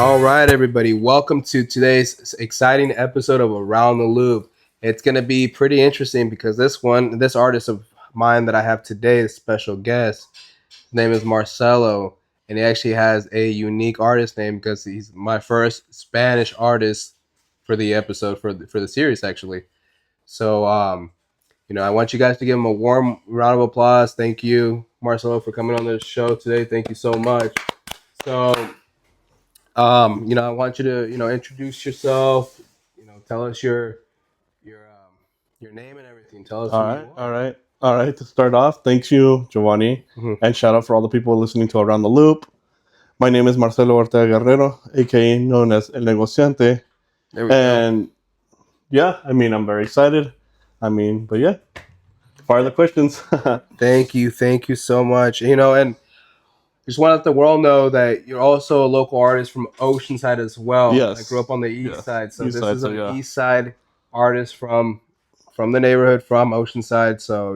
All right, everybody. Welcome to today's exciting episode of Around the Loop. It's going to be pretty interesting because this artist of mine that I have today, a special guest, his name is Marcelo, and he actually has a unique artist name because he's my first Spanish artist for the episode for the series actually. So, I want you guys to give him a warm round of applause. Thank you, Marcelo, for coming on the show today. Thank you so much. So, I want you to, introduce yourself. Tell us your name and everything. Tell us All who right, you all are. right, all right. To start off, thanks you, Giovanni, Mhm. and shout out for all the people listening to Around the Loop. My name is Marcelo Ortega Guerrero, aka known as El Negociante, There we go. and yeah, I'm very excited. But yeah, fire the questions. Thank you so much. And just want to let the world know that you're also a local artist from Oceanside as well. I grew Yes, up on the east yes, side, so East this Side. is So an yeah, east side artist from the neighborhood, from Oceanside. So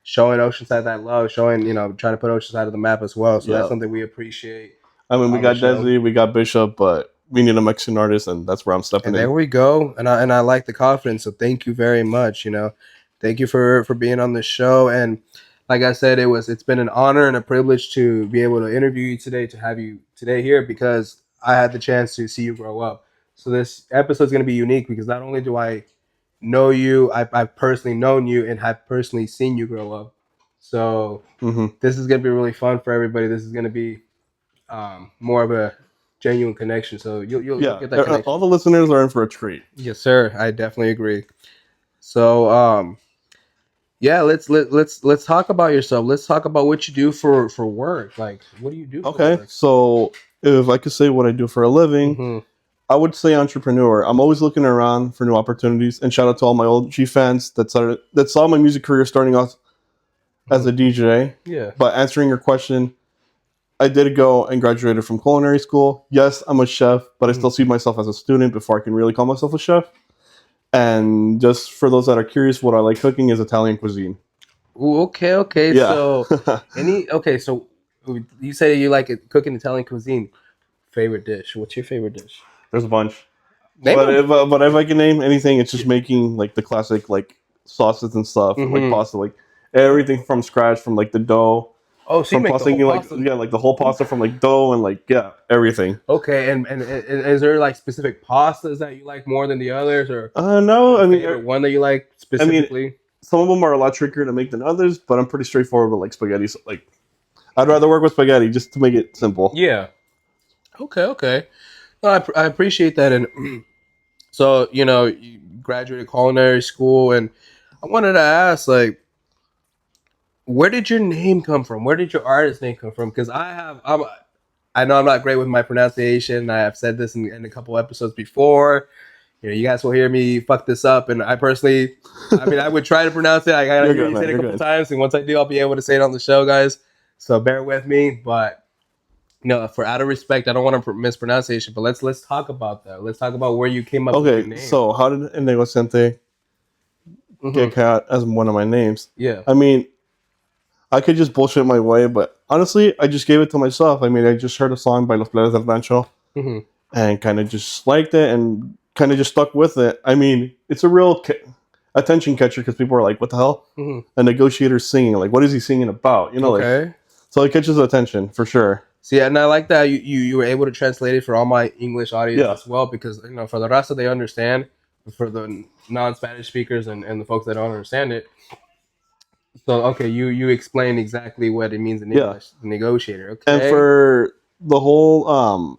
showing Oceanside that love, showing trying to put Oceanside on the map as well. So that's yeah. something we appreciate We on the got show. Desi, we got Bishop, but we need a Mexican artist, and that's where I'm stepping And in. there we go. And I like the confidence. So thank you very much. Thank you for being on the show. And like I said, it's been an honor and a privilege to be able to interview you today, to have you today here because I had the chance to see you grow up. So this episode is going to be unique because not only do I know you, I've personally known you and have personally seen you grow up. So Hmm. this is going to be really fun for everybody. This is going to be more of a genuine connection. So you'll Yeah, get that all connection. the listeners are in for a treat. Yes, sir. I definitely agree. So, yeah, let's talk about yourself. Let's talk about what you do for work. Like, what do you do for Okay, work? so if I could say what I do for a living, Hmm. I would say entrepreneur. I'm always looking around for new opportunities. And shout out to all my old G fans that saw my music career starting off as Hmm. a DJ. Yeah. But answering your question, I did go and graduated from culinary school. Yes, I'm a chef, but I Hmm. still see myself as a student before I can really call myself a chef. And just for those that are curious, what I like cooking is Italian cuisine. Ooh, okay, okay. Yeah. So you say you like it, cooking Italian cuisine. Favorite dish? What's your favorite dish? There's a bunch. Name them. But if I can name anything, it's just making like the classic like sauces and stuff, like Hmm. pasta, like everything from scratch, from like the dough, Oh, so you from make the pasta, whole like pasta. yeah, like the whole pasta from like dough and like yeah, everything. Okay, and is there like specific pastas that you like more than the others, or No, a favorite one that you like I mean, specifically? some of them are a lot trickier to make than others, but I'm pretty straightforward with like spaghetti. So, like I'd rather work with spaghetti just to make it simple. Yeah. Okay. Okay. No, I appreciate that, and so you graduated culinary school, and I wanted to ask, like, where did your name come from? Where did your artist name come from? Because I know I'm not great with my pronunciation. I have said this in a couple episodes before. You guys will hear me fuck this up, and I personally, I mean, I would try to pronounce it. I gotta You're hear good, you say man. it a You're couple good. times, and once I do, I'll be able to say it on the show, guys. So bear with me, but for out of respect, I don't want to mispronunciation. But let's talk about that. Let's talk about where you came up with your Okay, name. so how did El Negociante Hmm. get cat as one of my names? Yeah. I mean, I could just bullshit my way, but honestly, I just gave it to myself. I mean, I just heard a song by Los Plebes del Rancho Hmm. and kind of just liked it and kind of just stuck with it. I mean, it's a real attention catcher because people are like, "What the hell?" Hmm. A negotiator singing, like, what is he singing about? Like Okay. so it catches attention for sure. See, and I like that you were able to translate it for all my English audience Yeah, as well, because for the rest of they understand, for the non-Spanish speakers and the folks that don't understand it. So okay, you explain exactly what it means in yeah. English, the negotiator. And Okay. for the whole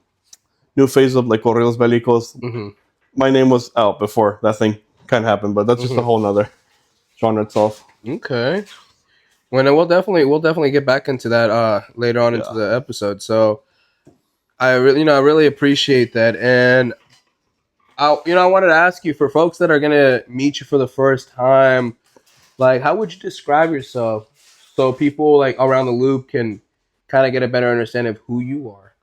new phase of like corridos bélicos, Hmm. my name was out before that thing kind of happened, but that's just a Hmm. whole nother genre itself. Okay. Well, then we'll definitely get back into that later on into Yeah. the episode. So I really appreciate that, and I wanted to ask you, for folks that are gonna meet you for the first time, like, how would you describe yourself so people like around the loop can kind of get a better understanding of who you are?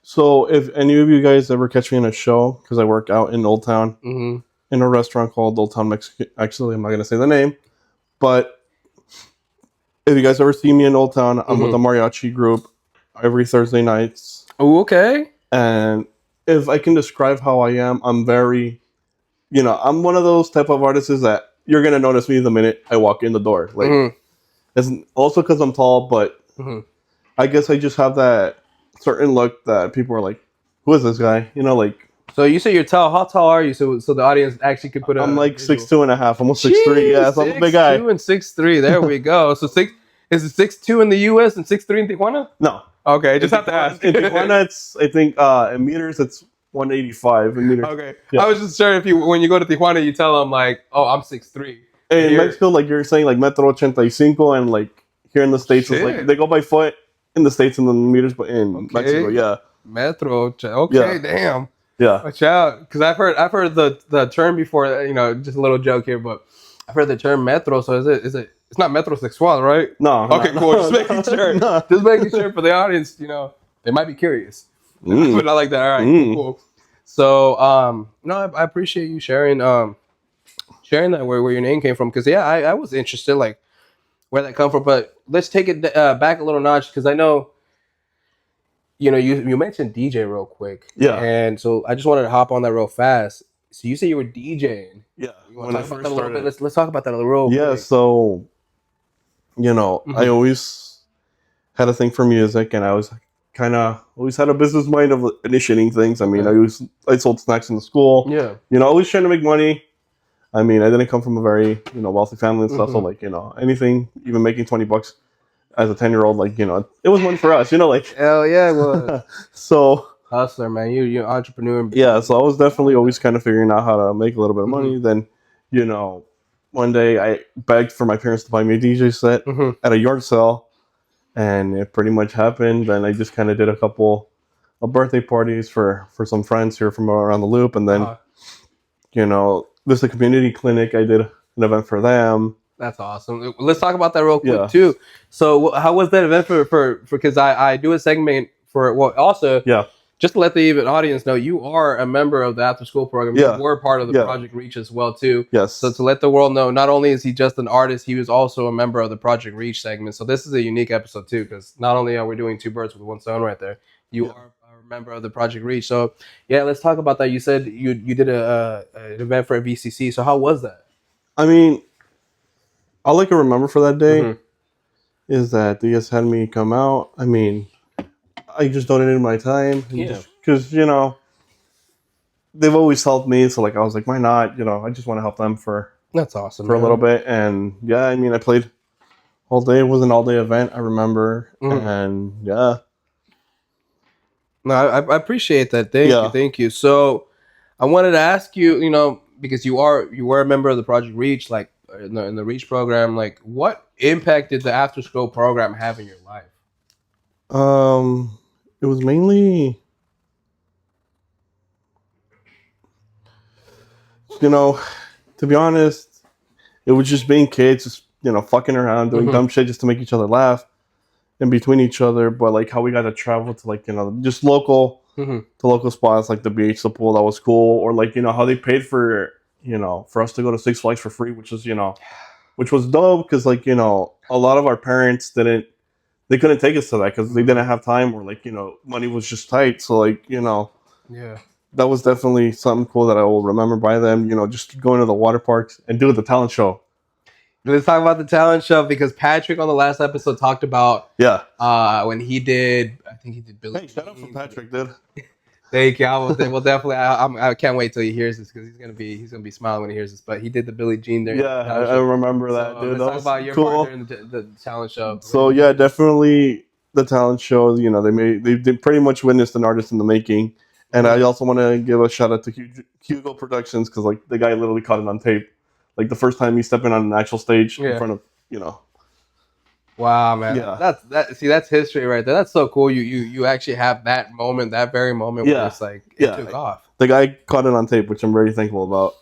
So if any of you guys ever catch me in a show, because I work out in Old Town Mm-hmm. in a restaurant called Old Town Mexican. Actually, I'm not gonna say the name, but if you guys ever see me in Old Town, I'm with a Mm-hmm. mariachi group every Thursday nights, Oh, okay. and if I can describe how I am, I'm very, I'm one of those type of artists that you're gonna notice me the minute I walk in the door. Like, Mm-hmm. it's also because I'm tall, but Mm-hmm. I guess I just have that certain look that people are like, "Who is this guy?" Like So you say you're tall. How tall are you? So the audience actually could put I'm a like six visual. two and a half, almost 6'3". Jeez, Yeah, so I'm a big guy. 6'2" and 6'3". There we go. So six is it 6'2" in the U.S. and 6'3" in Tijuana? No, Okay, in just have to Tijuana, ask. in Tijuana it's I think in meters it's 185 in meters. Okay, Yeah, I was just sure if you when you go to Tijuana, you tell them like, "Oh, I'm 6'3". and in Here, Mexico, like you're saying, like metro 85, and like here in the states, it's like shit. they go by foot in the states and then meters, but in Mexico, Okay, yeah, Metro. Okay, yeah, damn. yeah. Watch out, because I've heard the term before. Just a little joke here, but I've heard the term metro. So is it? It's not metro sexual, right? No, Okay, no, cool. no, Just making sure. no. Just making sure for the audience. They might be curious, Mm, but not like that. All right, cool, mm. cool. So, no, I appreciate you sharing that where your name came from, because yeah, I was interested like where that come from. But let's take it back a little notch, because I know you mentioned DJ real quick, Yeah, and so I just wanted to hop on that real fast. So you say you were DJing. yeah. You want When to I talk about that first a little bit? started, Let's talk about that a little real yeah. quick. So I Hmm. always had a thing for music, and I was kind of always had a business mind of initiating things. I mean, Okay. I sold snacks in the school. Yeah. Always trying to make money. I mean, I didn't come from a very wealthy family and stuff, so Hmm. like anything, even making $20 as a 10-year-old, like it was money for us. Like Hell yeah, it was. so Hustler, man. You entrepreneur yeah. So I was I definitely like always that. kind of figuring out how to make a little bit of Hmm. money. Then you know, one day I begged for my parents to buy me a DJ set Hmm. at a yard sale, and it pretty much happened. And I just kind of did a couple of birthday parties for some friends here from around the loop, and then Uh-huh. there's a community clinic. I did an event for them. That's awesome. Let's talk about that real quick Yeah, too. So, how was that event for because I do a segment for also yeah, just to let the even audience know, you are a member of the after school program. You yeah, were part of the yeah. Project Reach as well too. So Yes, to let the world know, not only is he just an artist, he was also a member of the Project Reach segment. So this is a unique episode too, because not only are we doing two birds with one stone right there, you yeah. are a member of the Project Reach. So yeah, let's talk about that. You said you did an event for a VCC. So how was that? I mean, all I can remember for that day Mm-hmm. is that they just had me come out. I mean, I just donated my time and Yeah, just because they've always helped me, so like I was like, why not? I just want to help them that's awesome, for a little man. bit, and yeah, I mean, I played all day. It was an all day event, I remember, Mm-hmm. and yeah, No, I appreciate that. Thank you, yeah. thank you. So, I wanted to ask you, because you were a member of the Project Reach, like in the Reach program, like what impact did the after school program have in your life? It was mainly, you know, to be honest, it was just being kids, just fucking around, doing Mm-hmm. dumb shit just to make each other laugh in between each other. But like how we got to travel to like just local Mm-hmm. to local spots like the beach, the pool, that was cool. Or like how they paid for us to go to Six Flags for free, which was dope because like a lot of our parents they couldn't take us to that because they Mm-hmm. didn't have time or like money was just tight. So like Yeah. that was definitely something cool that I will remember by them. Just going to the water parks and doing the talent show. Let's talk about the talent show, because Patrick on the last episode talked about Yeah. when he did, I think he did Billie Hey, shout out for Jean. Patrick, dude. Thank you. Well, definitely. I can't wait till he hears this, because he's gonna be smiling when he hears this. But he did the Billie Jean during Yeah, the talent I show. remember that, So dude. let's That talk was about your part cool. during the talent show. So yeah, definitely the talent show. They pretty much witnessed an artist in the making. And I Mhm. also want to give a shout out to Hugo Productions because like the guy literally caught it on tape. Like the first time he stepped in on an actual stage in Yeah. front of you know. Wow, man. Yeah, That's history right there. That's so cool. You actually have that moment, that very moment where yeah, it's like it yeah. took off. The guy caught it on tape, which I'm very thankful about.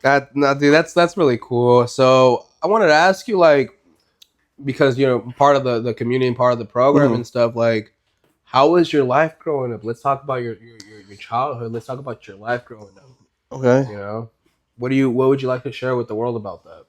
That no, dude, that's really cool. So I wanted to ask you, like, because part of the community and part of the program Hmm. and stuff, like, how was your life growing up? Let's talk about your childhood. Let's talk about your life growing up. Okay. You know, what would you like to share with the world about that?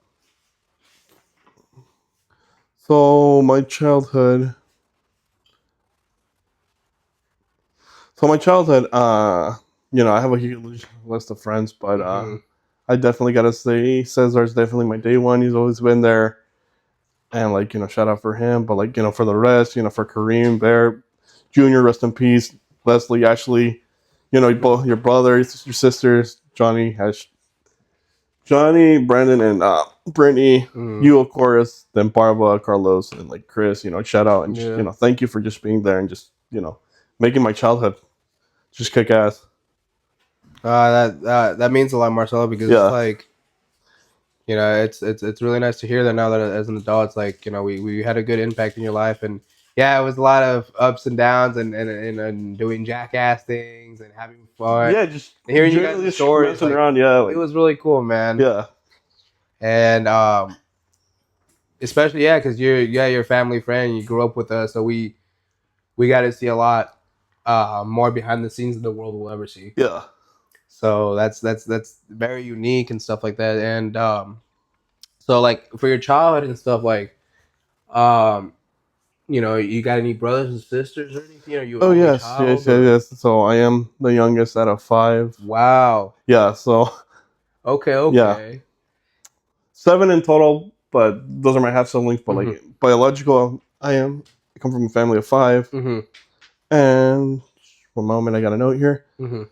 So my childhood, I have a huge list of friends, but Mhm. I definitely gotta say Cesar's definitely my day one. He's always been there, and shout out for him. But for the rest, for Kareem, Bear, Junior, rest in peace, Leslie, Ashley, both your brothers, your sisters, Johnny, Brandon, and Brittany. Mhm. You, of course, then Barbara, Carlos, and like Chris. Shout out and just Yeah. thank you for just being there and just making my childhood just kick ass. That means a lot, Marcelo, because it's Yeah, like, it's really nice to hear that now that as an adult, it's like, we had a good impact in your life, and yeah, it was a lot of ups and downs, and doing jackass things and having fun, yeah, just and hearing you generally guys' just stories, messing like around. Yeah, it like was really cool, man, yeah, and especially because you're a family friend, you grew up with us, so we got to see a lot more behind the scenes that the world will ever see. yeah. So that's very unique and stuff like that, and so like for your childhood and stuff like um you got any brothers and sisters or anything? Are you an Oh only yes, yes, child yes, or? yes. So I am the youngest out of five. Wow. Yeah, so Okay. yeah, Okay. seven in total, but those are my half siblings. But Mhm. like biological, I come from a family of five. Mhm. And one moment, I got a note here. Mhm.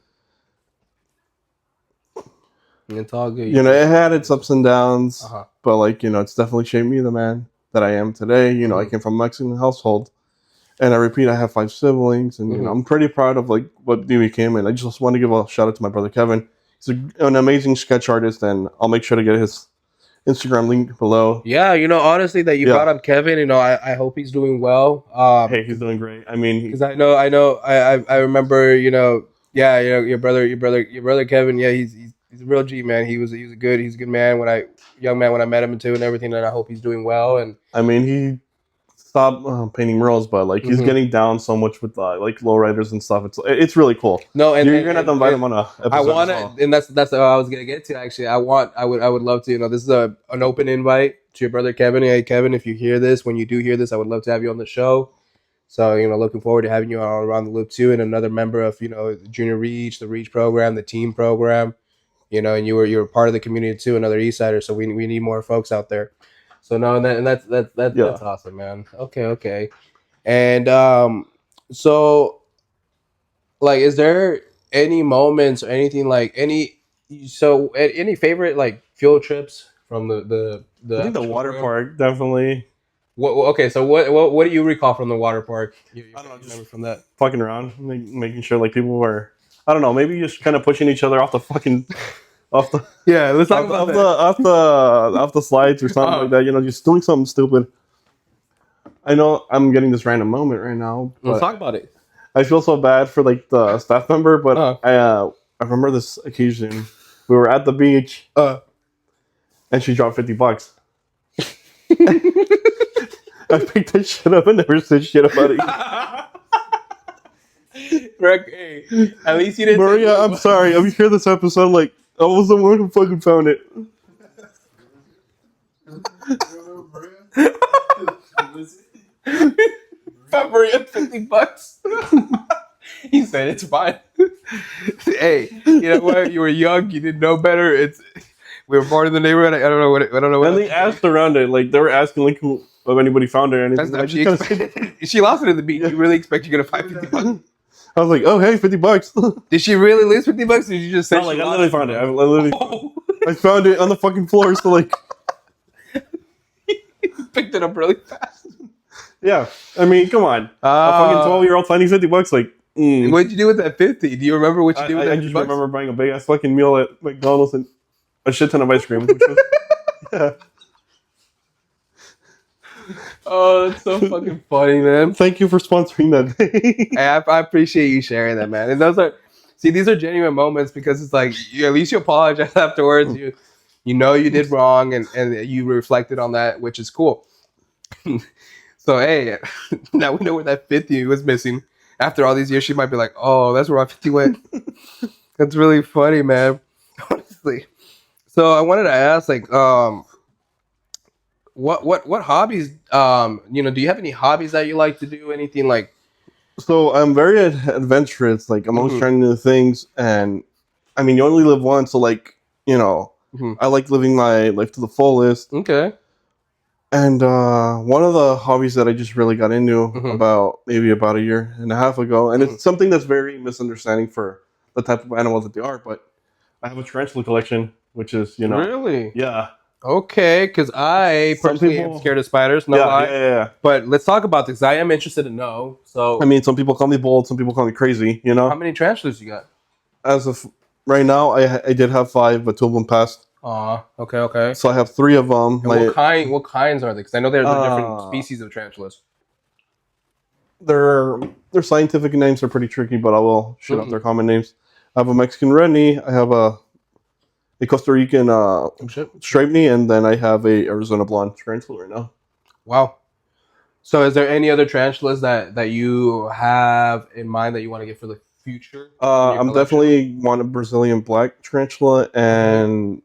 It's all good. It had its ups and Uh downs, huh. but it's definitely shaped me the man that I am today. I Mhm. came from a Mexican household, and I repeat, I have five siblings, and Mhm. I'm pretty proud of like what we became. And I just want to give a shout out to my brother Kevin. He's an amazing sketch artist, and I'll make sure to get his Instagram link below. Yeah, honestly, that you Yeah, brought up Kevin. I hope he's doing well. hey, he's doing great. I mean, Because I remember, yeah, your brother Kevin, yeah, he's a real G man. He's a good man young man when I met him too and everything. And I hope he's doing well. And he stopped painting murals, but like he's mhm. getting down so much with like lowriders and stuff. It's really cool. No, You're gonna have to invite and him on a I episode want as to, well. and that's what I was gonna get to. Actually, I would love to. This is an open invite to your brother Kevin. Hey, Kevin, if you hear this, when you do hear this, I would love to have you on the show. So, looking forward to having you on Around the Loop too, and another member of Junior Reach, the Reach program, the team program. And you were part of the community too, another East Sider. So we need more folks out there. So no, and Yeah. that's awesome, man. Okay, okay, and so like, is there any moments or anything like any favorite like field trips from the I think the after school water program? park definitely. Okay, so what do you recall from the water park? I don't know, You just remember from that? fucking around, making sure like people were. I don't know, maybe just kind of pushing each other off the fucking off the Yeah, let's talk about that. off the slides or something like that. Just doing something stupid. I know I'm getting this random moment right now, Let's but talk about it. I feel so bad for like the staff member. But Uh, I remember this occasion. We were at the beach uh. and she dropped $50. I picked that shit up and never said shit about it. Hey, at least you didn't. Maria, I'm sorry. If you hear this episode, like I was the one who fucking found it. Maria, $50. He said it's fine. Hey, you know what? You were young. You didn't know better. We were born in the neighborhood. I don't know what. I don't know what. And they asked around it, like they were asking like if anybody found it or anything. That's I she just kind of expected. She lost it at the beach. Yeah. You really expect you're gonna find $50? I was like, oh hey, $50. Did she really lose $50? Or did you just say Not like she I lost literally it? found it. I literally Oh. I found it on the fucking floor. So like, Picked it up really fast. yeah. I mean, come on, a fucking 12-year-old finding $50, like. What did you do with that 50? Do you remember what you did with that I 50 just bucks? remember buying a big ass fucking meal at McDonald's and a shit ton of ice cream. Which was, yeah. Oh, that's so fucking funny, man. Thank you for sponsoring that day. Hey, I appreciate you sharing that, man. And these are genuine moments because it's like at least you apologize afterwards. You did wrong and you reflected on that, which is cool. So hey, now we know where that 50 was missing. After all these years, she might be like, "Oh, that's where my 50 went." That's really funny, man. Honestly. So I wanted to ask, like, what hobbies? Do you have any hobbies that you like to do? Anything like So I'm very adventurous. Like I'm always Mm-hmm. trying new things, and I mean, you only live once, so like you know, Mm-hmm. I like living my life to the fullest. Okay. And one of the hobbies that I just really got into Mm-hmm. about maybe about a year and a half ago, and Mm-hmm. it's something that's very misunderstanding for the type of animals that they are, but I have a tarantula collection, which is Really? yeah. Okay, because I Some personally am people, scared of spiders, no yeah, yeah, lie. yeah, yeah. But let's talk about this. I am interested to know. I So, mean, some people call me bold, some people call me crazy. how many tarantulas you got? As of right now, I did have five, but two of them passed. Aw, okay, okay. So I have three of them. And what My kind? What kinds are they? Because I know they're different uh, species of tarantulas. their their scientific names are pretty tricky, but I will shoot out Mm-hmm. their common names. I have a Mexican red knee. I have a Costa Rican Oh shit! striped knee, and then I have a Arizona blonde tarantula right now. Wow. So, is there any other tarantulas that you have in mind that you want to get for the future in your I'm collection? definitely want a Brazilian black tarantula, Okay. and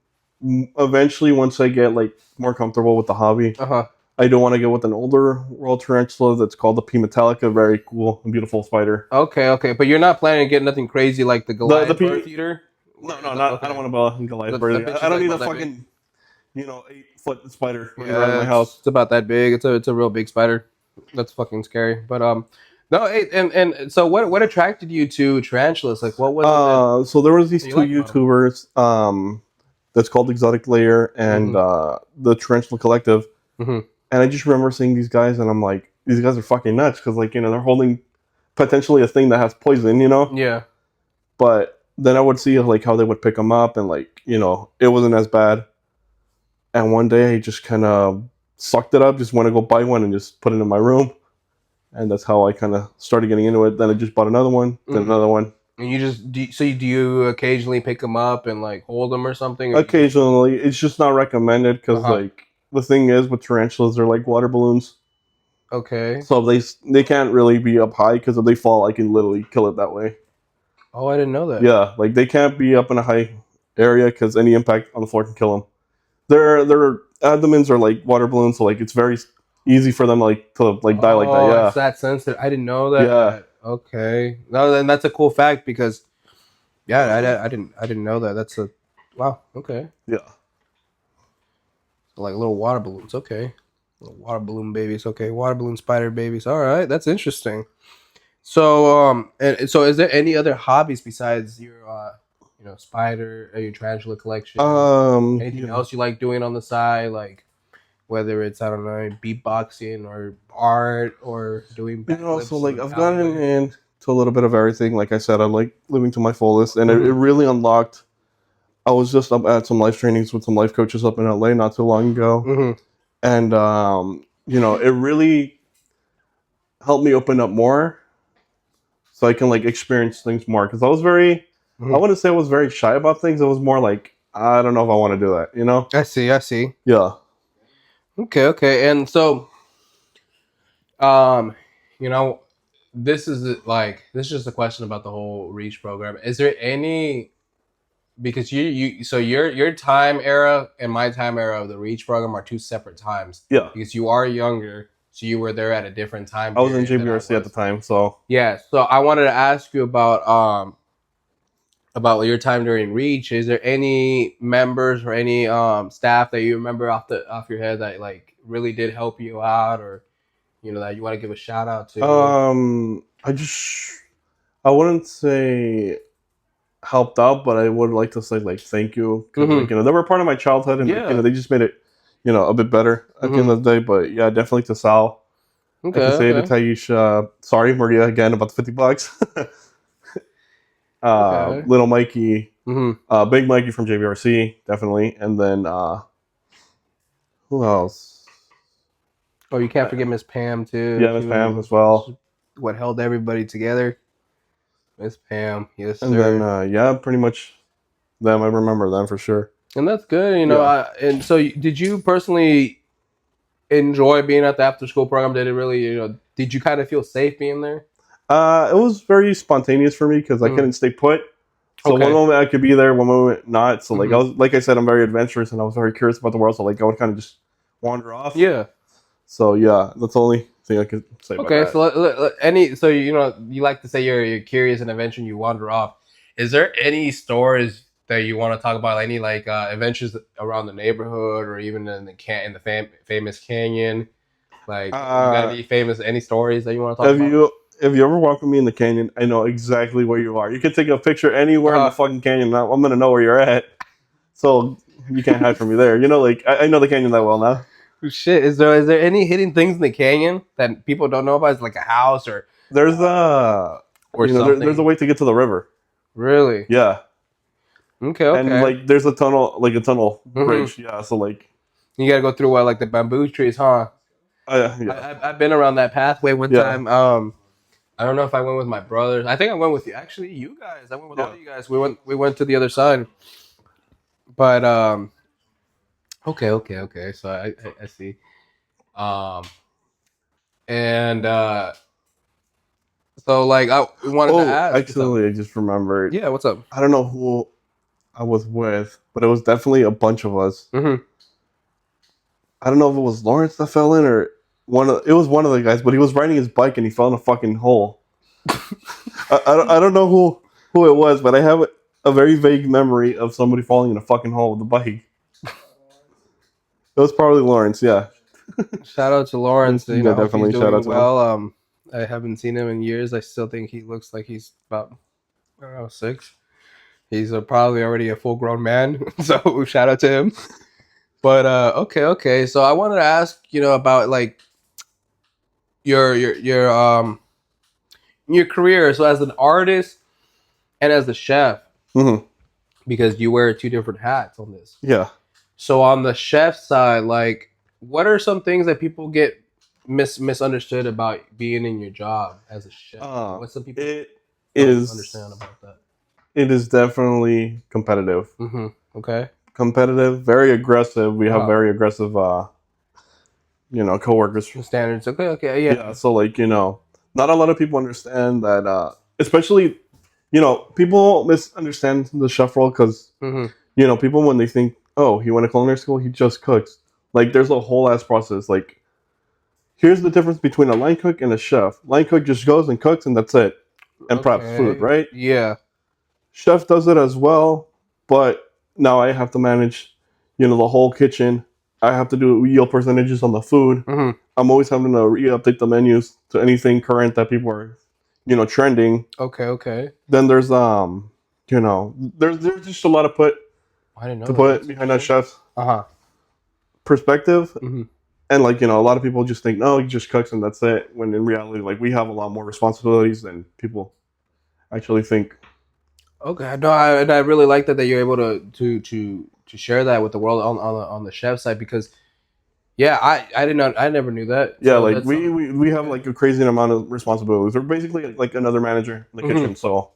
eventually, once I get like more comfortable with the hobby, Uh huh. I do want to go with an older world tarantula that's called the P. metallica. Very cool and beautiful spider. Okay, okay. But you're not planning to get nothing crazy like the The Goliath birth P. eater? No, no, not. I don't Okay. want to buy a Goliath The bird. bitch I is don't like need a about that big. fucking 8 foot spider running around in Yeah, my house. it's about that big. It's a real big spider. That's fucking scary. But no. And so what attracted you to tarantulas? Like what was it So there was these that you two liked about them? YouTubers. That's called Exotic Layer and Mm-hmm. the Tarantula Collective. Mm-hmm. And I just remember seeing these guys, and I'm like, these guys are fucking nuts because like they're holding potentially a thing that has poison, Yeah. But then I would see like how they would pick them up, and like it wasn't as bad. And one day I just kind of sucked it up, just went to go buy one and just put it in my room, and that's how I kind of started getting into it. Then I just bought another one, then Mm-hmm. another one. And you just do you occasionally pick them up and like hold them or something, or you just Occasionally, it's just not recommended uh because huh. like the thing is with tarantulas, they're like water balloons, Okay. so they can't really be up high because if they fall, I can literally kill it that way. Oh, I didn't know that. Yeah, like they can't be up in a high area because any impact on the floor can kill them. Their abdomens are like water balloons, so like it's very easy for them like to like die like that. Oh, it's Yeah, that sensitive. I didn't know yeah, that. Okay. No, then that's a cool fact because yeah, I didn't know that. That's a wow. Okay. yeah. Like little water balloons. Okay. Little water balloon babies. Okay. Water balloon spider babies. All right. That's interesting. So and so is there any other hobbies besides your spider or your tarantula collection? Anything Yeah. else you like doing on the side, like whether it's I don't know beatboxing or art or doing So backflips like in I've the gotten alleyway? into a little bit of everything. Like I said, I like living to my fullest, and it Mm-hmm. really unlocked. I was just up at some life trainings with some life coaches up in LA not too long ago, Mm-hmm. and it really helped me open up more, so I can like experience things more. Because I Mm-hmm. wouldn't say I was very shy about things. It was more like I don't know if I want to do that. I see. I see. Yeah. Okay. Okay. And so um, you know, this is just a question about the whole Reach program. Is there any because your time era and my time era of the Reach program are two separate times Yeah. because you are younger, so you were there at a different time I was in period than I JBRC at the was. time, so Yeah, so I wanted to ask you about your time during Reach. Is there any members or any staff that you remember off your head that like really did help you out, or that you want to give a shout out to? I wouldn't say helped out, but I would like to say like thank you because Mm-hmm. they were part of my childhood, and like Yeah. they just made it a bit better at the end Mm-hmm. of the day. But yeah, definitely to Sal. I Okay. can say to Okay. Taish, sorry Maria again about the $50. Okay. Little Mikey, Mm-hmm. Big Mikey from JBRC definitely, and then who else? Oh, you can't Uh, forget Miss Pam too. yeah, Miss She Pam was as well, what held everybody together. Miss Pam, yes and then sir. yeah, pretty much them. I remember them for sure. And that's good. Yeah. And so did you personally enjoy being at the after school program? Did it really, did you kind of feel safe being there? It was very spontaneous for me because I Mm. couldn't stay put. So one Okay. moment I could be there, one moment not. So like Hmm. like I said, I'm very adventurous and I was very curious about the world. So like I would kind of just wander off. Yeah. So yeah, that's the only thing I could say about Okay, that. so so you know you like to say you're curious and eventually you wander off. Is there any stories that you want to talk about? Any like adventures around the neighborhood or even in the famous canyon? Like you got Uh, any famous any stories that you want to talk if about? you if you ever walk with me in the canyon, I know exactly where you are. You can take a picture anywhere in the Uh, fucking canyon. I'm gonna know where you're at, so you can't hide from me there. You know, like I know the canyon that well now. Shit, is there any hidden things in the canyon that people don't know about? It's like a house There's a or there's a something. way to get to the river. Really? Yeah, Okay, and okay. like there's a tunnel Hmm. bridge. Yeah, so like You gotta go through what like the bamboo trees, huh? yeah, I've been around that pathway one yeah, time. I don't know if I went with my brothers. I think I went with you. Actually, you guys. I went with all yeah. of you guys. We went to the other side. But okay, okay, okay. So I see. Um and so like I wanted to Oh, ask what's up. actually, I just remembered. Yeah, what's up? I don't know who I was with, but it was definitely a bunch of us. Mm-hmm. I don't know if it was Lawrence that fell in or it was one of the guys, but he was riding his bike and he fell in a fucking hole. I don't know who it was, but I have a very vague memory of somebody falling in a fucking hole with a bike. It was probably Lawrence, yeah. Shout out to Lawrence. You know, Yeah, I hope he's definitely. Shout out doing to him. well. I haven't seen him in years. I still think he looks like he's about I don't know 6. He's probably already a full grown man. So shout out to him. But okay, okay. So I wanted to ask, about like your career. So as an artist and as the chef, Hmm. because you wear two different hats on this. Yeah. So on the chef side, like, what are some things that people get misunderstood about being in your job as a chef? Like, what some people It don't understand is about that? it is definitely competitive. Mm-hmm. Okay. Competitive, very aggressive. We have Uh, very aggressive coworkers. Standards. Okay. Okay. Yeah. Yeah, so like, not a lot of people understand that especially, people misunderstand the chef role cuz Mm-hmm. people when they think, "Oh, he went to culinary school, he just cooks." Like there's a whole ass process. Like here's the difference between a line cook and a chef. Line cook just goes and cooks and that's it. And preps food, Okay. right? Yeah. Chef does it as well, but now I have to manage, the whole kitchen. I have to do yield percentages on the food. Mm-hmm. I'm always having to re-update the menus to anything current that people are, trending. Okay. Okay. Then there's just a lot of I didn't to know that. put That's behind that interesting. chef's Uh huh. perspective. Mm-hmm. And like, a lot of people just think, no, he just cooks and that's it. When in reality, like we have a lot more responsibilities than people actually think. Okay, no, and I really like that you're able to share that with the world on the chef side because yeah, I didn't know I never knew that. Yeah, So like that's we have okay. like a crazy amount of responsibilities. We're basically like another manager in the Hmm. kitchen. So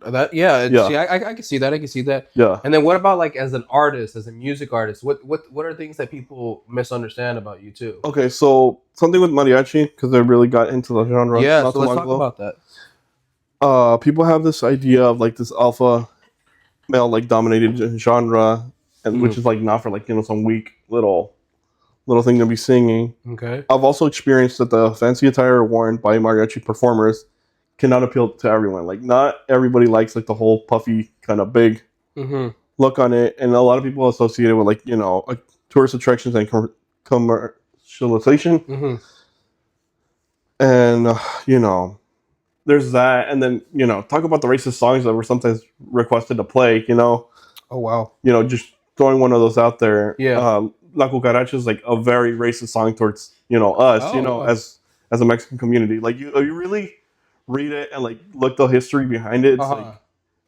That yeah, yeah, see, I can see that. I can see that. yeah. And then what about like as an artist, as a music artist? What are things that people misunderstand about you too? Okay, so something with mariachi because I really got into the genre Yeah, not so too let's long talk ago. about that. People have this idea of like this alpha male like dominated genre, and which Hmm. is like not for like some weak little thing to be singing. Okay. I've also experienced that the fancy attire worn by mariachi performers cannot appeal to everyone. Like not everybody likes like the whole puffy kind of big Hmm. look on it, and a lot of people associate it with like tourist attractions and commercialization, Hmm. and there's that, and then talk about the racist songs that were sometimes requested to play. Oh wow. Just throwing one of those out there. Yeah. La Cucaracha is like a very racist song towards us, Oh wow. as a Mexican community. Like you really read it and like look the history behind it. Uh It's like huh.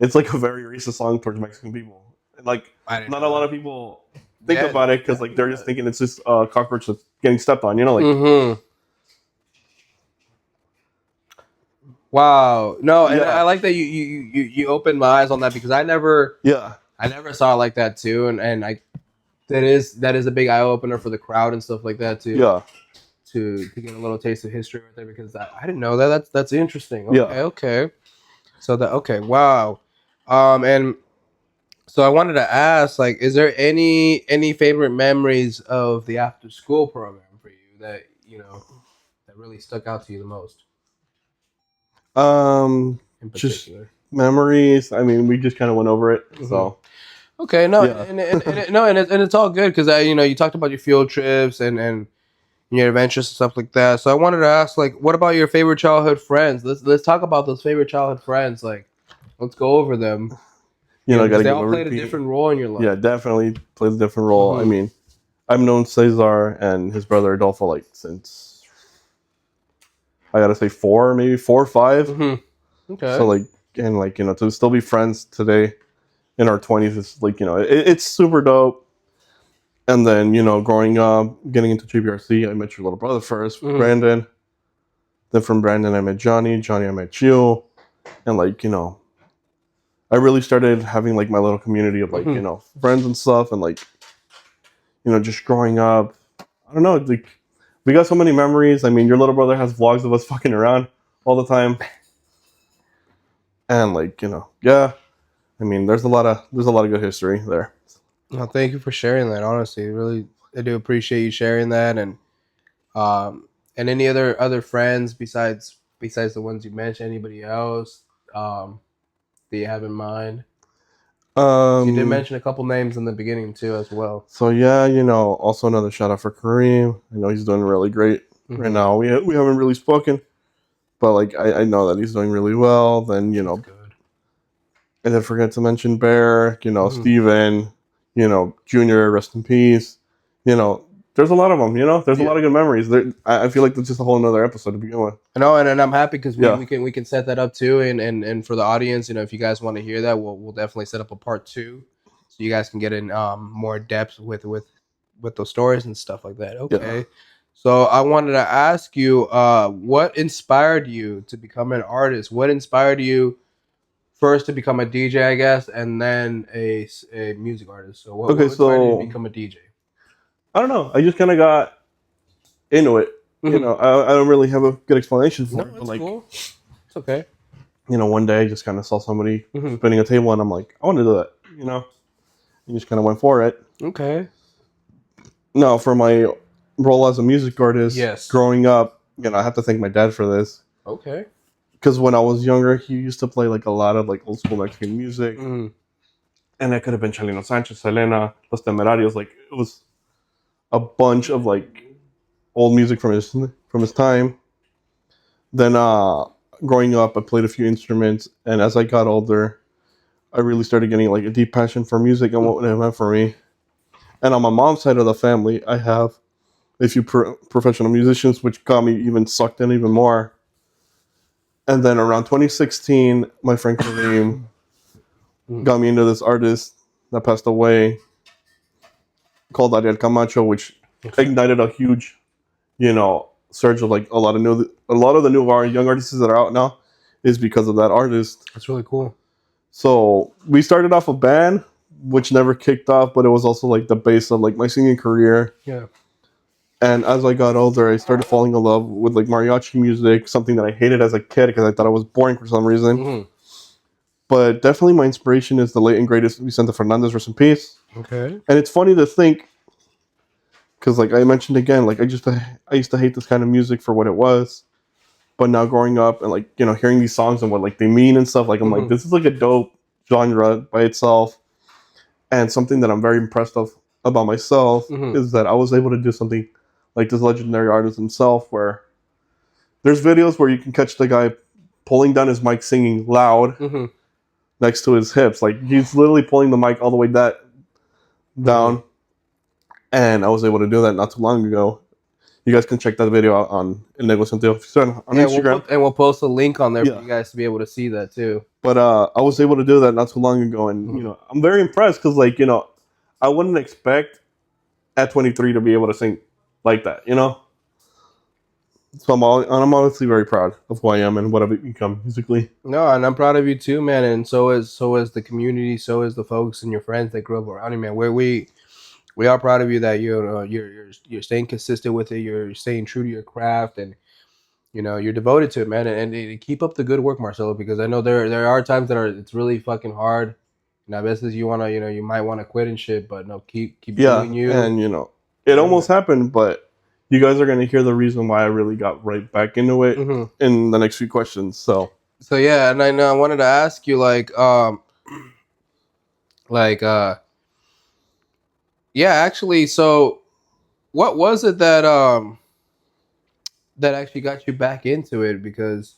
it's like a very racist song towards Mexican people. And like I didn't not know a lot that. of people think Yeah. about it Yeah. because like they're just thinking it's just a cockroach that's getting stepped on. Like Mm-hmm. Wow. No, and I yeah, like that you opened my eyes on that because yeah, I never saw it like that too, and I that is a big eye opener for the crowd and stuff like that too. yeah, To get a little taste of history right there because I didn't know that. That's interesting. yeah. Okay, okay. So that okay, wow. And so I wanted to ask, like, is there any favorite memories of the after school program for you that really stuck out to you the most in Just particular? memories. I mean, we just kind of went over it. So Okay, no, yeah. and it's all good because you talked about your field trips and your adventures and stuff like that. So I wanted to ask, like, what about your favorite childhood friends? Let's talk about those favorite childhood friends. Like, let's go over them. Got Because to they give all a played a repeat. different role in your Yeah, life. definitely plays a different role. I Mm-hmm. mean, I've known Cesar and his brother Adolfo like since I gotta say 4, maybe 4 or 5. Mm-hmm. So Okay. like, and like to still be friends today in our 20s is like it's super dope. And then growing up, getting into GBRC, I met your little brother first, Mm-hmm. Brandon. Then from Brandon, I met Johnny. Johnny, I met you. And like I really started having like my little community of like Mm-hmm. friends and stuff, and like just growing up. I don't know, like we got so many memories. I mean, your little brother has vlogs of us fucking around all the time, and like yeah. I mean, there's a lot of good history there. Well, thank you for sharing that. Honestly, really, I do appreciate you sharing that, um, and any other friends besides the ones you mentioned. Anybody else that you have in mind? You did Um. mention a couple names in the beginning too, as well. So yeah, also another shout out for Kareem. I know he's doing really great right Mm-hmm. now. We haven't really spoken, but like I know that he's doing really well. Then That's good. I didn't forget to mention Bear. Mm-hmm. Steven. Junior. Rest in peace. You know, there's a lot of them. There's a Yeah. lot of good memories. I feel like that's just a whole another episode to begin with. I know, and I'm happy because we, Yeah. we can set that up too, and for the audience, if you guys want to hear that, we'll definitely set up a part two, so you guys can get in more depth with those stories and stuff like that. Yeah. Okay, so I wanted to ask you, what inspired you to become an artist? What inspired you first to become a DJ, I guess, and then a music artist? So Okay, what inspired you to so become a DJ? I don't know. I just kind of got into it. Mm-hmm. I don't really have a good explanation No, for it, but it's like cool. It's okay. one day I just kind of saw somebody Mm-hmm. spinning a table, and I'm like, I want to do that. And just kind of went for it. Okay. Now, for my role as a music artist, Yes. growing up, I have to thank my dad for this. Okay. Because when I was younger, he used to play like a lot of like old school Mexican music, Mm-hmm. and that could have been Chalino Sanchez, Selena, Los Temerarios. Like it was a bunch of like old music from his time. Then, growing up, I played a few instruments, and as I got older, I really started getting like a deep passion for music and what it meant for me. And on my mom's side of the family, I have a few professional musicians, which got me even sucked in even more. And then around 2016, my friend Kareem got me into this artist that passed away called Ariel Camacho, which ignited a huge, surge of like a lot of the new young artists that are out now is because of that artist. That's really cool. So we started off a band, which never kicked off, but it was also like the base of like my singing career. Yeah. And as I got older, I started falling in love with like mariachi music, something that I hated as a kid because I thought it was boring for some reason. Mm-hmm. But definitely my inspiration is the late and greatest Vicente Fernandez, rest in peace. Okay. And it's funny to think, because like I mentioned again, like I used to hate this kind of music for what it was. But now growing up and like, hearing these songs and what like they mean and stuff, like I'm like, Mm-hmm. this is like a dope genre by itself. And something that I'm very impressed of about myself Mm-hmm. is that I was able to do something like this legendary artist himself, where there's videos where you can catch the guy pulling down his mic singing loud Mm-hmm. next to his hips. Like he's literally pulling the mic all the way that down. And I was able to do that not too long ago. You guys can check that video out on Negociante on Yeah, Instagram. we'll post a link on there for Yeah. you guys to be able to see that too. But I was able to do that not too long ago, and I'm very impressed because like I wouldn't expect at 23 to be able to sing like that. So I'm honestly very proud of who I am and what I've become musically. No, and I'm proud of you too, man. And so is the community, so is the folks and your friends that grew up around you, man. We are proud of you that you're staying consistent with it. You're staying true to your craft, and you're devoted to it, man. And keep up the good work, Marcelo, because I know there are times that it's really fucking hard. And I guess you wanna you might want to quit and shit, but no, keep Yeah, doing you. and it almost happened, but you guys are going to hear the reason why I really got right back into it in the next few questions. So yeah, and I know I wanted to ask you like yeah, actually, so what was it that actually got you back into it? Because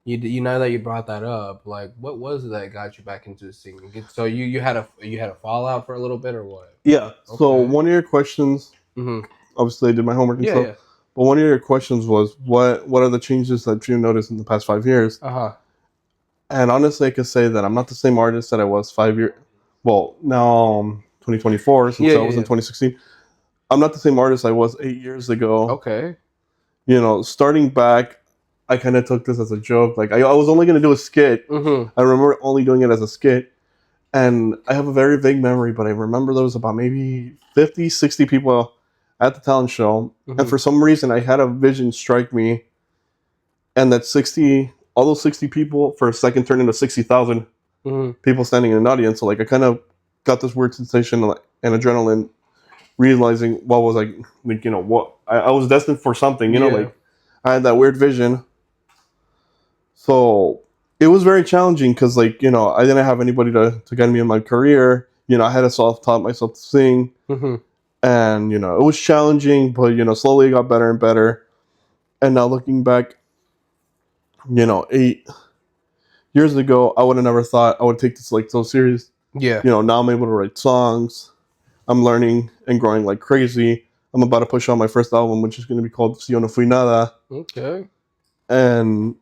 you know that you brought that up, like what was it that got you back into singing? So you had a fallout for a little bit or what? yeah, so Okay. one of your questions, Mm-hmm. obviously I did my homework and Yeah, stuff, yeah. but one of your questions was what are the changes that you noticed in the past 5 years? Uh-huh. And honestly, I could say that I'm not the same artist that I was 5 years. Well, now 2024 Yeah, since I yeah, was in yeah. 2016. I'm not the same artist I was 8 years ago. Okay. Starting back, I kind of took this as a joke. Like I was only going to do a skit. Mm-hmm. I remember only doing it as a skit. And I have a very vague memory, but I remember there was about maybe 50, 60 people at the talent show. And Mm-hmm. for some reason, I had a vision strike me. And that all those 60 people for a second turned into 60,000 Mm-hmm. people standing in an audience. So, like, I kind of got this weird sensation and adrenaline, realizing what was what I was destined for something, Yeah. like I had that weird vision. So it was very challenging because, I didn't have anybody to guide me in my career. I had to self-taught myself to sing, Mm-hmm. and it was challenging, but slowly it got better and better. And now looking back, 8 years ago, I would have never thought I would take this like so serious. Yeah. Now I'm able to write songs. I'm learning and growing like crazy. I'm about to push on my first album, which is going to be called Si Yo No Fui Nada. Okay. And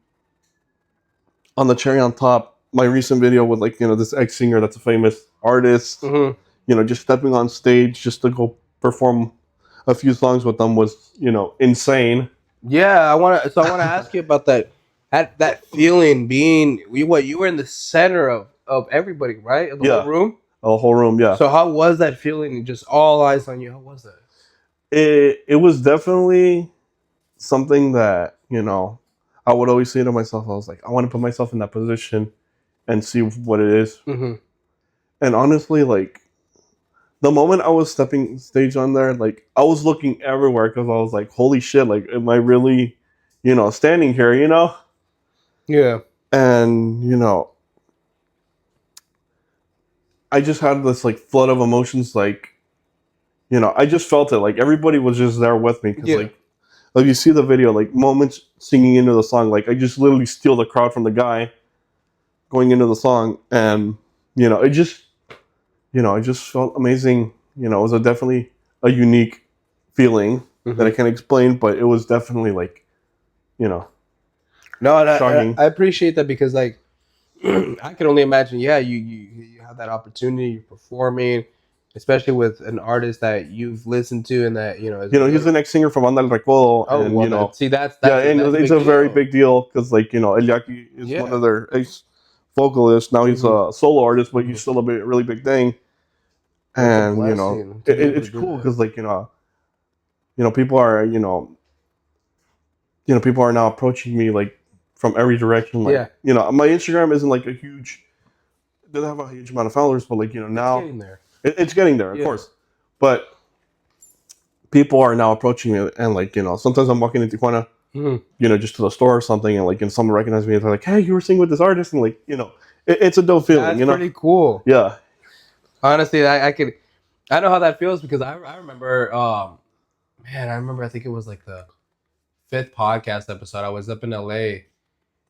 on the cherry on top, my recent video with this ex singer that's a famous artist, Mm-hmm. just stepping on stage just to go perform a few songs with them was insane. Yeah, I wanna ask you about that feeling being you were in the center of everybody, right? Of the whole Yeah, room. a whole room. Yeah, So how was that feeling? Just all eyes on you. How was that? it was definitely something that I would always say to myself. I was like, I want to put myself in that position and see what it is. Mm-hmm. And honestly, like the moment I was stepping stage on there, like I was looking everywhere because I was like, holy shit, like am I really, standing here, Yeah. And I just had this like flood of emotions, like I just felt it, like everybody was just there with me because Yeah. like you see the video, like moments singing into the song, like I just literally steal the crowd from the guy going into the song, and it just I just felt amazing. It was definitely a unique feeling that I Mm-hmm. can't explain, but it was definitely like, you know, No, and shocking. I appreciate that because like I can only imagine. Yeah, you have that opportunity. You're performing, especially with an artist that you've listened to and that is He's the next singer from Banda El Recodo, oh and well. See, yeah, and that's a it's big a very deal. big deal because Eliaki is one Yeah. of their ex vocalists. Now he's Mm-hmm. a solo artist, but Mm-hmm. he's still a really big thing. It's a And blessing to be able to it's do cool that. because people are people are now approaching me like from every direction. Like Yeah, my Instagram isn't like a huge, doesn't have a huge amount of followers, but it's now getting there. it's getting there, of Yeah. course. But people are now approaching me, and sometimes I'm walking into Tijuana, Mm-hmm. just to the store or something, and someone recognizes me and they're like, "Hey, you were singing with this artist," and it's a dope feeling, That's pretty cool. Yeah, Honestly, I know how that feels because I remember man, I remember I think it was like the fifth podcast episode. I was up in LA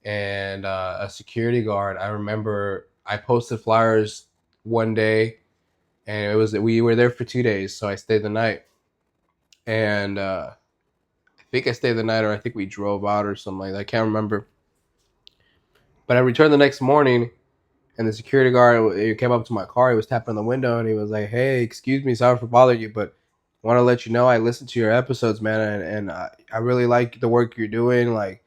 and a security guard. I remember I posted flyers one day and it was we were there for 2 days, so I stayed the night. And I think I stayed the night or I think we drove out or something like that. I can't remember. But I returned the next morning and the security guard he came up to my car. He was tapping on the window and he was like, "Hey, excuse me, sorry for bothering you, but I want to let you know I listened to your episodes, man, and I really like the work you're doing. Like,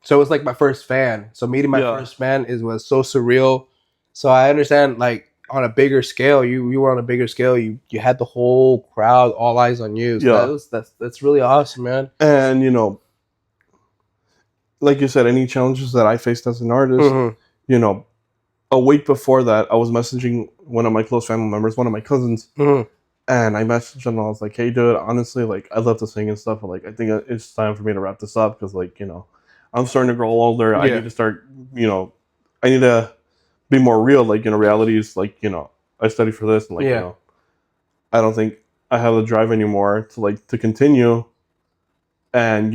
so it was like my first fan. So meeting my yeah, first fan was so surreal. So I understand like on a bigger scale, you were on a bigger scale. You had the whole crowd, all eyes on you. So yeah. that's really awesome, man. And like you said, any challenges that I faced as an artist, Mm-hmm. you know, a week before that, I was messaging one of my close family members, one of my cousins, Mm-hmm. And I messaged him and I was like, "Hey, dude, honestly, like, I love to sing and stuff, but like, I think it's time for me to wrap this up because, like, I'm starting to grow older. I Yeah. need to start, I need to be more real. Like, reality is like, I study for this, and like, Yeah. I don't think I have the drive anymore to continue. And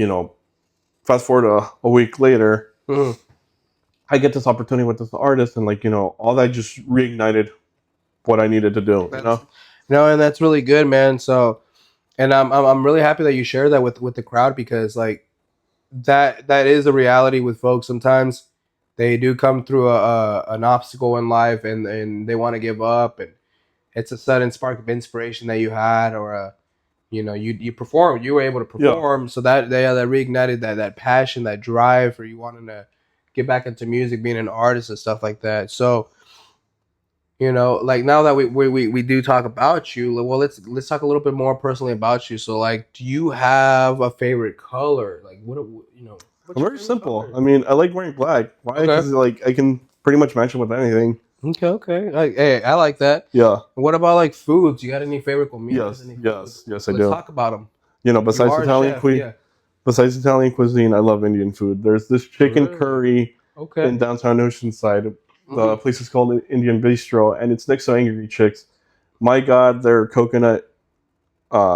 fast forward a week later, Mhm. I get this opportunity with this artist, and like, all that just reignited what I needed to do. That's no, and that's really good, man. So, and I'm really happy that you share that with the crowd because like that is a reality with folks. Sometimes they do come through an obstacle in life and they want to give up, and it's a sudden spark of inspiration that you had, or a you performed, you were able to Yeah. perform, so that reignited that passion, that drive for you wanting to get back into music, being an artist and stuff like that. So like now that we do talk about you, well, let's talk a little bit more personally about you. So like, do you have a favorite color? Like what's I'm your very favorite simple. color? I mean, I like wearing black. Why? Okay. Because like I can pretty much match it with anything. Okay. Hey, I like that. Yeah. What about like foods? You got any favorite comidas? Yes. Any food? Yes. Yes. I Let's do. talk about them. You Besides are a Italian chef, yeah. besides Italian cuisine, I love Indian food. There's this chicken Really? curry Okay. in downtown Oceanside. Mm. The place is called Indian Bistro, and it's next to Angry Chicks. My God, their coconut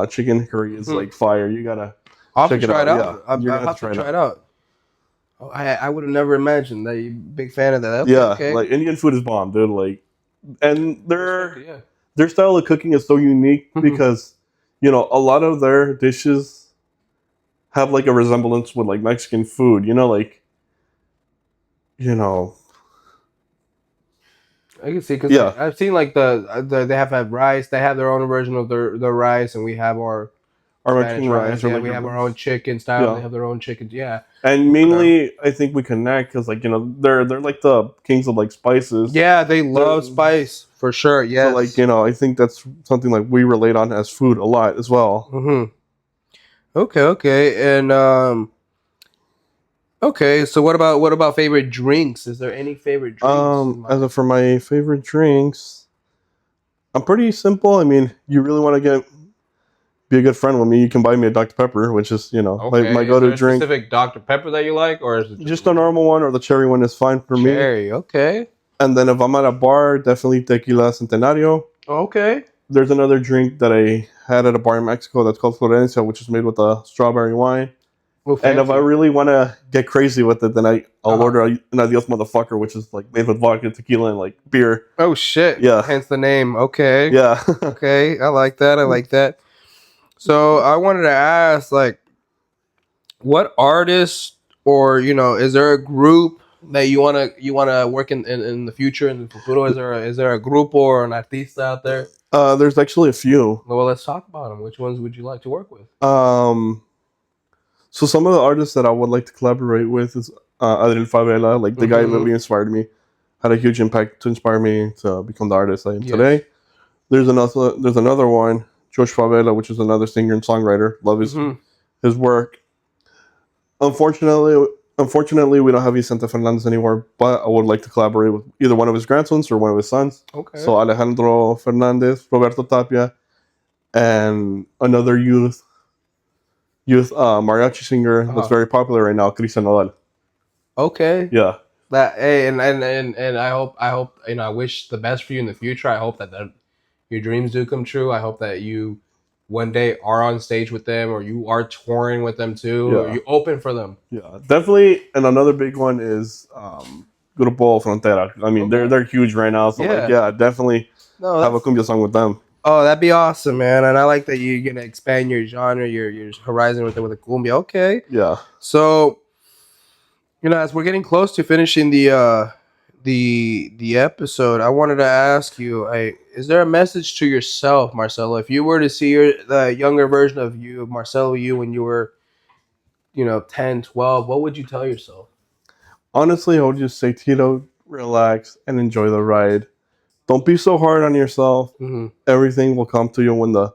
chicken curry is Hmm. like fire. You gotta I'll have check to it try it out. Yeah, out. you're I'll gonna have have to to try it try it out. out. Oh, I would have never imagined that you're a big fan of that. Okay, Yeah, okay. like Indian food is bomb, dude. Like, and I respect it, yeah. their style of cooking is so unique Mhm. because a lot of their dishes have like a resemblance with like Mexican food. You know, I can see because yeah, I've seen like they have had rice. They have their own version of their rice, and we have our our Mexican Spanish rice. rice or Yeah, like we have our own chicken style. They yeah. have their own chickens. Yeah. And Okay. mainly, I think we connect because like they're like the kings of like spices. Yeah, they They're, love spice for sure. so like Yes. I think that's something like we relate on as food a lot as well. Hmm. Okay. Okay. And okay. So what about favorite drinks? Is there any favorite drinks in As mind? of for my favorite drinks, I'm pretty simple. I mean, you really want to be a good friend with me, you can buy me a Dr Pepper, which is my Okay. go Is to there a drink. specific Dr Pepper that you like, or is it just Just a normal one or the cherry one is fine for me. cherry? Okay. And then if I'm at a bar, definitely tequila Centenario. Okay. There's another drink that I had at a bar in Mexico that's called Florencia, which is made with a strawberry wine. Well, And if I fancy. really want to get crazy with it, then I'll Uh-huh. order an Adios Motherfucker, which is like made with vodka, tequila, and like beer. Oh shit! Yeah, Hence the name. Okay. yeah. Okay. I like that. I like that. So I wanted to ask, like, what artist, or is there a group that you wanna work in the future in the futuro? Is there a group or an artista out there? There's actually a few. Well, let's talk about them. Which ones would you like to work with? Um, so some of the artists that I would like to collaborate with is Adriel Favela. Like the guy Mm-hmm. literally inspired me, had a huge impact to inspire me to become the artist I am Yes. today. There's another one, Josh Favela, which is another singer and songwriter. Love Mm-hmm. his work. Unfortunately, we don't have Vicente Fernandez anymore. But I would like to collaborate with either one of his grandsons or one of his sons. Okay. So Alejandro Fernandez, Roberto Tapia, and another youth mariachi singer that's Uh-huh. very popular right now, Cristian Nodal. Okay. Yeah, That hey, and I hope I wish the best for you in the future. I hope that your dreams do come true. I hope that you one day are on stage with them, or you are touring with them too, or yeah, you open for them. yeah, definitely. And another big one is Grupo Frontera. I mean, they're Okay. they're huge right now. So like, Yeah. yeah, definitely No, have a that's cumbia song with them. oh, that'd be awesome, man. And I like that you're gonna expand your genre, your horizon with a cumbia. Okay. Yeah. So, as we're getting close to finishing the episode, I wanted to ask you, is there a message to yourself, Marcelo? If you were to see the younger version of you, Marcelo, you when you were, 10, 12, what would you tell yourself? Honestly, I would just say, Tito, relax and enjoy the ride. Don't be so hard on yourself. Hmm. Everything will come to you when the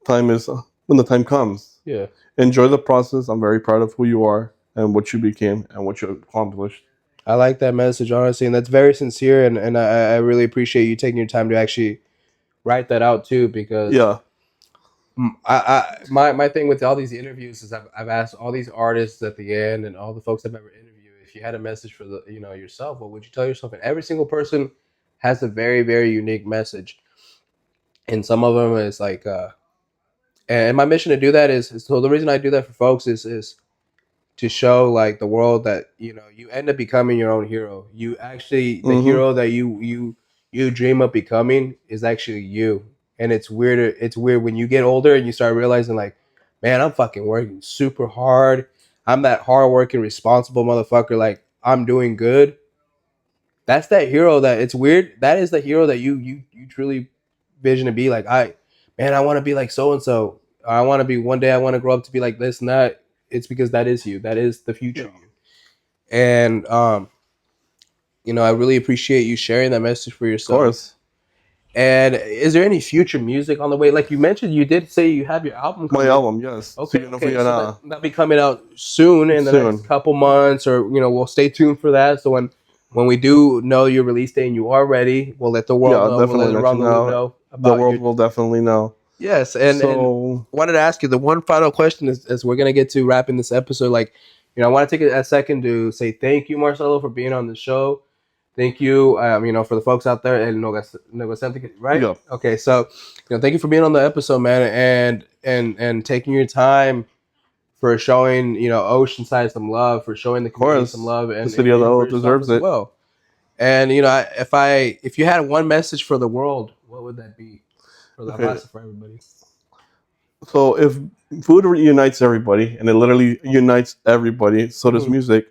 time comes. Yeah. Enjoy the process. I'm very proud of who you are and what you became and what you accomplished. I like that message, honestly, and that's very sincere, and I really appreciate you taking your time to actually write that out too, because Yeah. My thing with all these interviews is I've asked all these artists at the end and all the folks I've ever interviewed, if you had a message for the yourself, what would you tell yourself? And every single person has a very very unique message, and some of them is like, and my mission to do that is so the reason I do that for folks is to show like the world that you end up becoming your own hero. You actually the Mm-hmm. hero that you dream of becoming is actually you. And it's weird. It's weird when you get older and you start realizing like, man, I'm fucking working super hard. I'm that hardworking, responsible motherfucker. Like I'm doing good. That's that hero that it's weird. That is the hero that you truly vision to be like. Man, I want to be like so and so. I want to be one day. I want to grow up to be like this and that. It's because that is you. That is the Yeah, future you. And I really appreciate you sharing that message for of yourself. course. And is there any future music on the way? Like you mentioned, you did say you have your album My coming. album, yes. Okay, Signo okay, so Fiona. that'll be coming out soon in the next Soon. couple months, or we'll stay tuned for that. So when we do know your release date and you are ready, we'll let the Yeah, world I'll know. We'll let definitely let you around the loop know. know The about world your will definitely know. yes. And So, wanted to ask you the one final question is, as we're gonna get to wrapping this episode. Like, I want to take a second to say thank you, Marcelo, for being on the show. Thank you, for the folks out there and Negociante, right? yeah, Okay, so thank you for being on the episode, man, and taking your time for showing Oceanside some love, for showing the of community some course. love, The and city of the and for O yourself deserves as it. well. And if you had one message for the world, what would that be for the Okay. Raza, for everybody? So if food unites everybody, and it literally unites everybody, so does Mm-hmm. music.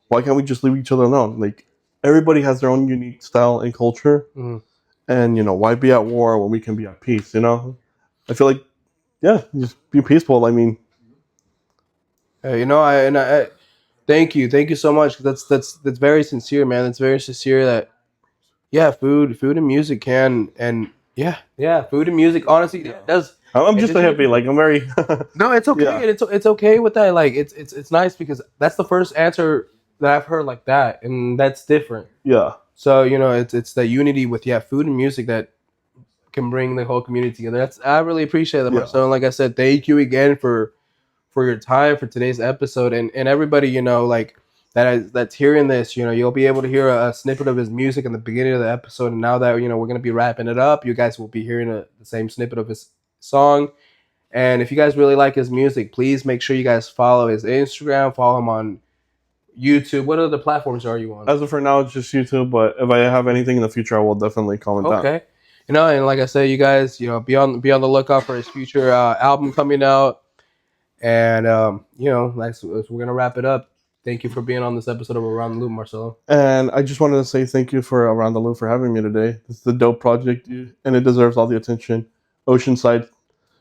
Why can't we just leave each other alone? Like everybody has their own unique style and culture, Mm-hmm. and why be at war when we can be at peace? I feel like just be peaceful. I mean, I thank you so much. That's very sincere, man. That's very sincere. That yeah, food and music can and yeah, food and music. Honestly, yeah. does I'm it just does a unite hippie. Like people. I'm very No, it's okay, yeah, and it's okay with that. Like it's nice because that's the first answer that I've heard like that, and that's different. yeah, So it's that unity with food and music that can bring the whole community together. That's I really appreciate that, yeah. Marcelo. And like I said, thank you again for your time for today's episode, and everybody like that's hearing this. You'll be able to hear a snippet of his music in the beginning of the episode, and now that we're gonna be wrapping it up, you guys will be hearing the same snippet of his song. And if you guys really like his music, please make sure you guys follow his Instagram, follow him on YouTube. What other platforms are you on? As of for now, it's just YouTube. But if I have anything in the future, I will definitely comment that. Okay. And like I said, you guys, be on the lookout for his future album coming out. And we're gonna wrap it up. Thank you for being on this episode of Around the Loop, Marcelo. And I just wanted to say thank you for Around the Loop for having me today. This is a dope project, and it deserves all the attention. Oceanside,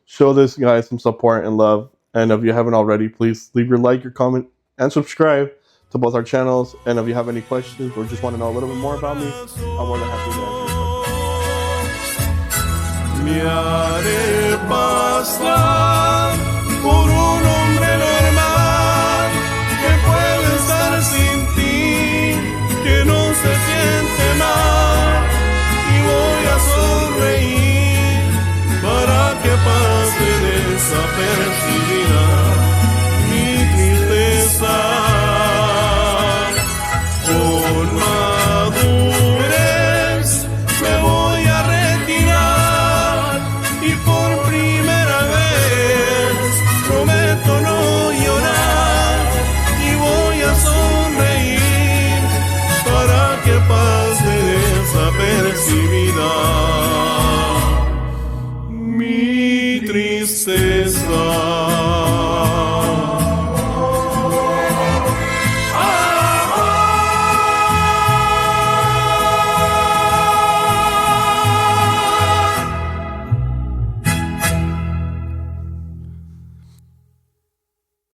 show this guy some support and love. And if you haven't already, please leave your like, your comment, and subscribe to both our channels. And if you have any questions or just want to know a little bit more about me, I'm more than happy to answer Me haré pasar por un hombre normal que puede estar sin ti, que no se siente mal y voy a sonreír para que pase desapercibida mi tristeza. Con madurez me voy a retirar y por primera vez prometo no llorar y voy a sonreír para que pase desapercibida mi tristeza.